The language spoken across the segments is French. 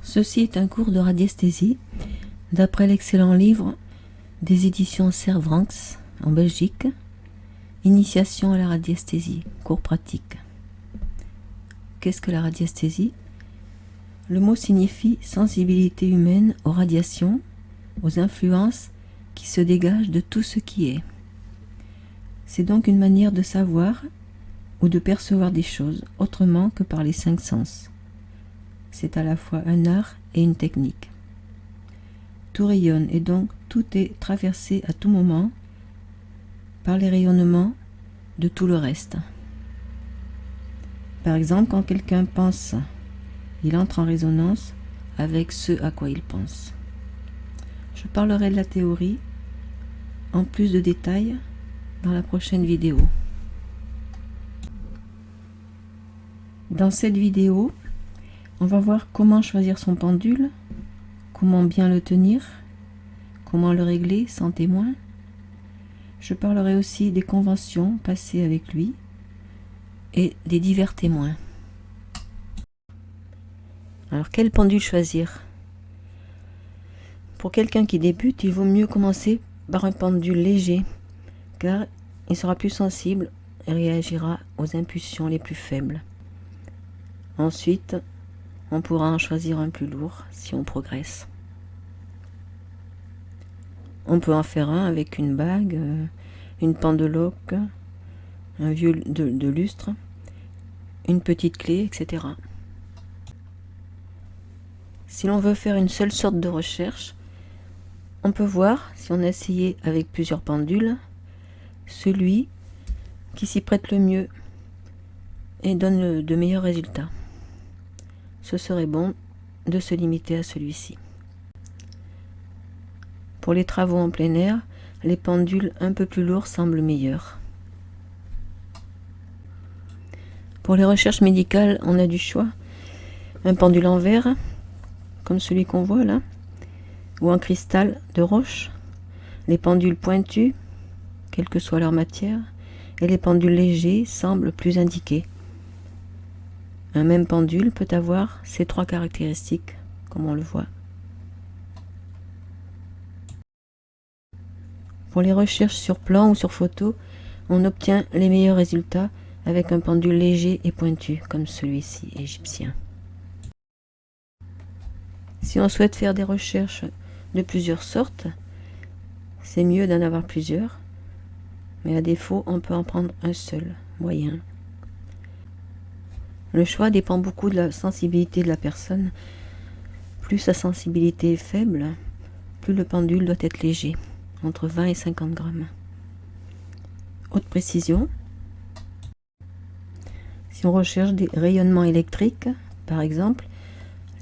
Ceci est un cours de radiesthésie d'après l'excellent livre des éditions Servranckx en Belgique, Initiation à la radiesthésie, cours pratique. Qu'est-ce que la radiesthésie? Le mot signifie sensibilité humaine aux radiations, aux influences qui se dégagent de tout ce qui est. C'est donc une manière de savoir ou de percevoir des choses autrement que par les cinq sens. C'est à la fois un art et une technique. Tout rayonne et donc tout est traversé à tout moment par les rayonnements de tout le reste. Par exemple, quand quelqu'un pense, il entre en résonance avec ce à quoi il pense. Je parlerai de la théorie en plus de détails dans la prochaine vidéo. Dans cette vidéo, on va voir comment choisir son pendule, comment bien le tenir, comment le régler sans témoin. Je parlerai aussi des conventions passées avec lui et des divers témoins. Alors, quel pendule choisir? Pour quelqu'un qui débute, il vaut mieux commencer par un pendule léger, car il sera plus sensible et réagira aux impulsions les plus faibles. Ensuite, on pourra en choisir un plus lourd si on progresse. On peut en faire un avec une bague, une pendeloque, un vieux de lustre, une petite clé, etc. Si l'on veut faire une seule sorte de recherche, on peut voir, si on a essayé avec plusieurs pendules, celui qui s'y prête le mieux et donne de meilleurs résultats. Ce serait bon de se limiter à celui-ci. Pour les travaux en plein air, les pendules un peu plus lourds semblent meilleurs. Pour les recherches médicales, on a du choix. Un pendule en verre, comme celui qu'on voit là, ou en cristal de roche, les pendules pointues, quelle que soit leur matière, et les pendules légers semblent plus indiqués. Un même pendule peut avoir ces trois caractéristiques, comme on le voit. Pour les recherches sur plan ou sur photo, on obtient les meilleurs résultats avec un pendule léger et pointu, comme celui-ci égyptien. Si on souhaite faire des recherches de plusieurs sortes, c'est mieux d'en avoir plusieurs, mais à défaut, on peut en prendre un seul, moyen. Le choix dépend beaucoup de la sensibilité de la personne. Plus sa sensibilité est faible, plus le pendule doit être léger, entre 20 et 50 grammes. Haute précision. Si on recherche des rayonnements électriques, par exemple,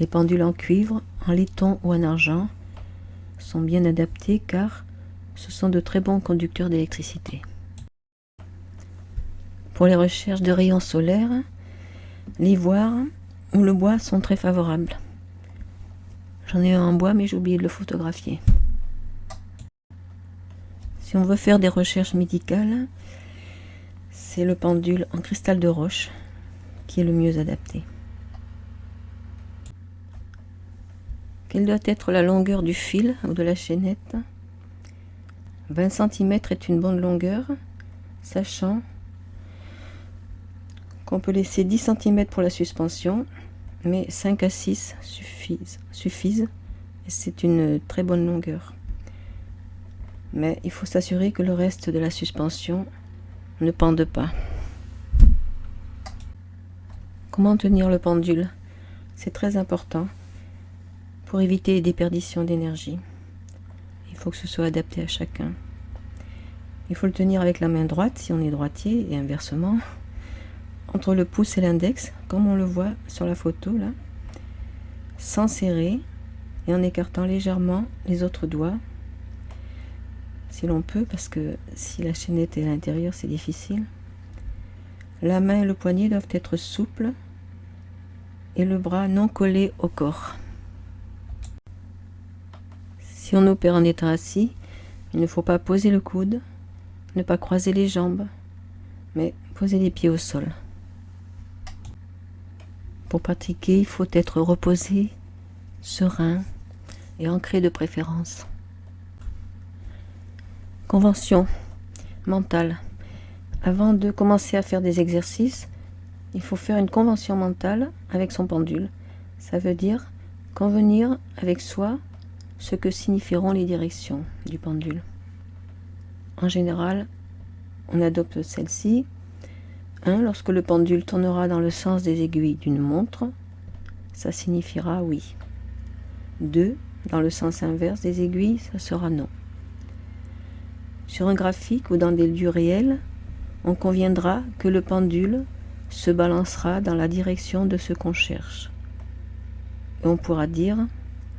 les pendules en cuivre, en laiton ou en argent sont bien adaptés car ce sont de très bons conducteurs d'électricité. Pour les recherches de rayons solaires, l'ivoire ou le bois sont très favorables. J'en ai un en bois mais j'ai oublié de le photographier. Si on veut faire des recherches médicales, c'est le pendule en cristal de roche qui est le mieux adapté. Quelle doit être la longueur du fil ou de la chaînette? 20 cm est une bonne longueur, sachant qu'on peut laisser 10 cm pour la suspension, mais 5 à 6 suffisent et c'est une très bonne longueur. Mais il faut s'assurer que le reste de la suspension ne pende pas. Comment tenir le pendule? C'est très important pour éviter les déperditions d'énergie. Il faut que ce soit adapté à chacun. Il faut le tenir avec la main droite si on est droitier et inversement, entre le pouce et l'index, comme on le voit sur la photo là, sans serrer et en écartant légèrement les autres doigts, si l'on peut, parce que si la chaînette est à l'intérieur, c'est difficile. La main et le poignet doivent être souples et le bras non collé au corps. Si on opère en étant assis, il ne faut pas poser le coude, ne pas croiser les jambes, mais poser les pieds au sol. Pour pratiquer, il faut être reposé serein et ancré de préférence. Convention mentale. Avant de commencer à faire des exercices, il faut faire une convention mentale avec son pendule. Ça veut dire convenir avec soi ce que signifieront les directions du pendule. En général, on adopte celle-ci. 1. Lorsque le pendule tournera dans le sens des aiguilles d'une montre, ça signifiera oui. 2. Dans le sens inverse des aiguilles, ça sera non. Sur un graphique ou dans des lieux réels, on conviendra que le pendule se balancera dans la direction de ce qu'on cherche. Et on pourra dire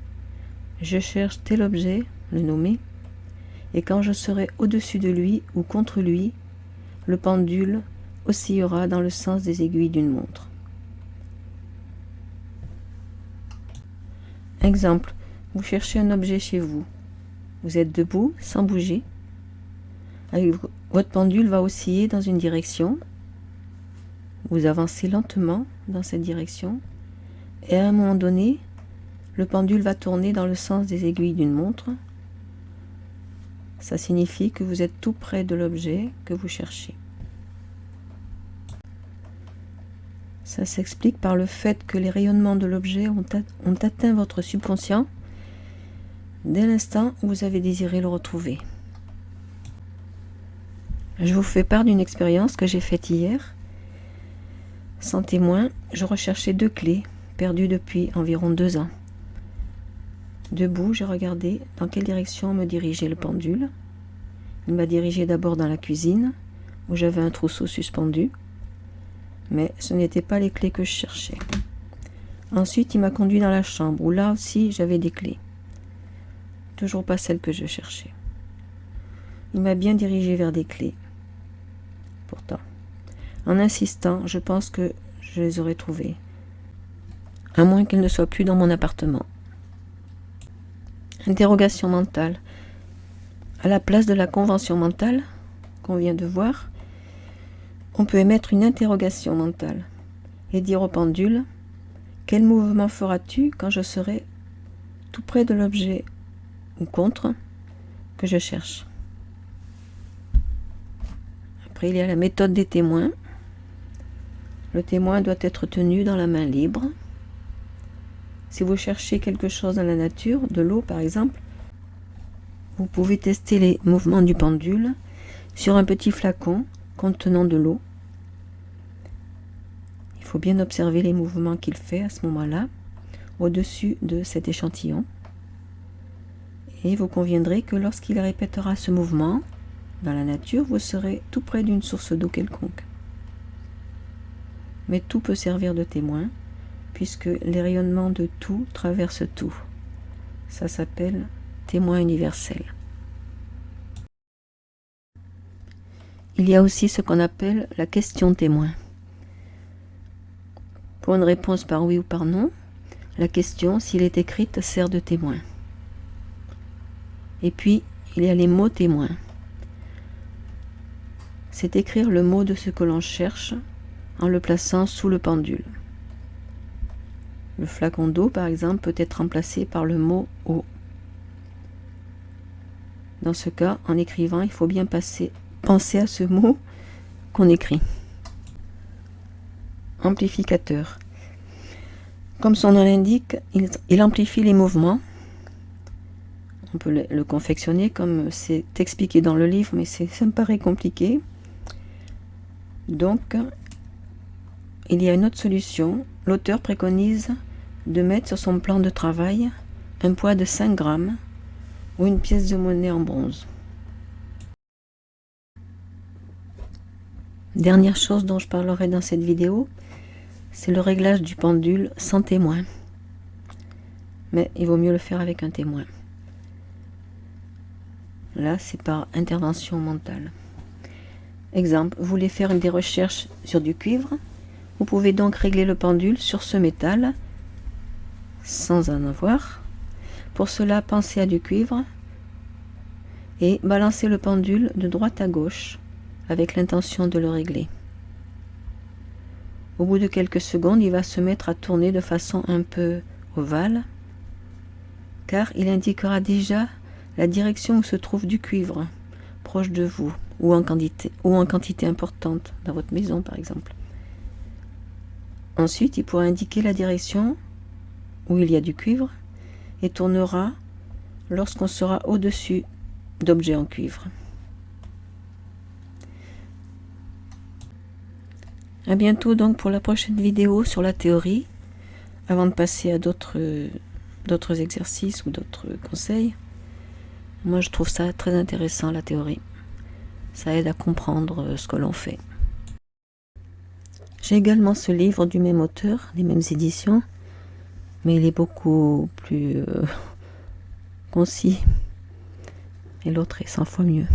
« Je cherche tel objet », le nommer, et quand je serai au-dessus de lui ou contre lui, le pendule oscillera dans le sens des aiguilles d'une montre. Exemple, vous cherchez un objet chez vous. Vous êtes debout, sans bouger. Votre pendule va osciller dans une direction. Vous avancez lentement dans cette direction. Et à un moment donné, le pendule va tourner dans le sens des aiguilles d'une montre. Ça signifie que vous êtes tout près de l'objet que vous cherchez. Ça s'explique par le fait que les rayonnements de l'objet ont atteint votre subconscient dès l'instant où vous avez désiré le retrouver. Je vous fais part d'une expérience que j'ai faite hier. Sans témoin, je recherchais 2 clés perdues depuis environ 2 ans. Debout, j'ai regardé dans quelle direction me dirigeait le pendule. Il m'a dirigé d'abord dans la cuisine, où j'avais un trousseau suspendu, mais ce n'étaient pas les clés que je cherchais. Ensuite, il m'a conduit dans la chambre, où là aussi j'avais des clés. Toujours pas celles que je cherchais. Il m'a bien dirigé vers des clés. Pourtant, en insistant, je pense que je les aurais trouvées, à moins qu'elles ne soient plus dans mon appartement. Interrogation mentale. À la place de la convention mentale qu'on vient de voir, on peut émettre une interrogation mentale et dire au pendule « Quel mouvement feras-tu quand je serai tout près de l'objet ou contre que je cherche ?» Après, il y a la méthode des témoins. Le témoin doit être tenu dans la main libre. Si vous cherchez quelque chose dans la nature, de l'eau par exemple, vous pouvez tester les mouvements du pendule sur un petit flacon contenant de l'eau. Il faut bien observer les mouvements qu'il fait à ce moment-là, au-dessus de cet échantillon. Et vous conviendrez que lorsqu'il répétera ce mouvement dans la nature, vous serez tout près d'une source d'eau quelconque. Mais tout peut servir de témoin, puisque les rayonnements de tout traversent tout. Ça s'appelle témoin universel. Il y a aussi ce qu'on appelle la question témoin. Pour une réponse par oui ou par non, la question, s'il est écrite, sert de témoin. Et puis, il y a les mots témoins. C'est écrire le mot de ce que l'on cherche en le plaçant sous le pendule. Le flacon d'eau, par exemple, peut être remplacé par le mot « eau ». Dans ce cas, en écrivant, il faut bien penser à ce mot qu'on écrit. Amplificateur. Comme son nom l'indique, il amplifie les mouvements. On peut le confectionner comme c'est expliqué dans le livre, mais ça me paraît compliqué. Donc, il y a une autre solution. L'auteur préconise de mettre sur son plan de travail un poids de 5 grammes ou une pièce de monnaie en bronze. Dernière chose dont je parlerai dans cette vidéo, c'est le réglage du pendule sans témoin. Mais il vaut mieux le faire avec un témoin. Là, c'est par intervention mentale. Exemple, vous voulez faire des recherches sur du cuivre, vous pouvez donc régler le pendule sur ce métal sans en avoir. Pour cela, pensez à du cuivre et balancez le pendule de droite à gauche avec l'intention de le régler. Au bout de quelques secondes, il va se mettre à tourner de façon un peu ovale car il indiquera déjà la direction où se trouve du cuivre, proche de vous, ou en quantité importante, dans votre maison par exemple. Ensuite, il pourra indiquer la direction où il y a du cuivre et tournera lorsqu'on sera au-dessus d'objets en cuivre. À bientôt donc pour la prochaine vidéo sur la théorie, avant de passer à d'autres exercices ou d'autres conseils. Moi je trouve ça très intéressant la théorie. Ça aide à comprendre ce que l'on fait. J'ai également ce livre du même auteur, les mêmes éditions, mais il est beaucoup plus concis. Et l'autre est 100 fois mieux.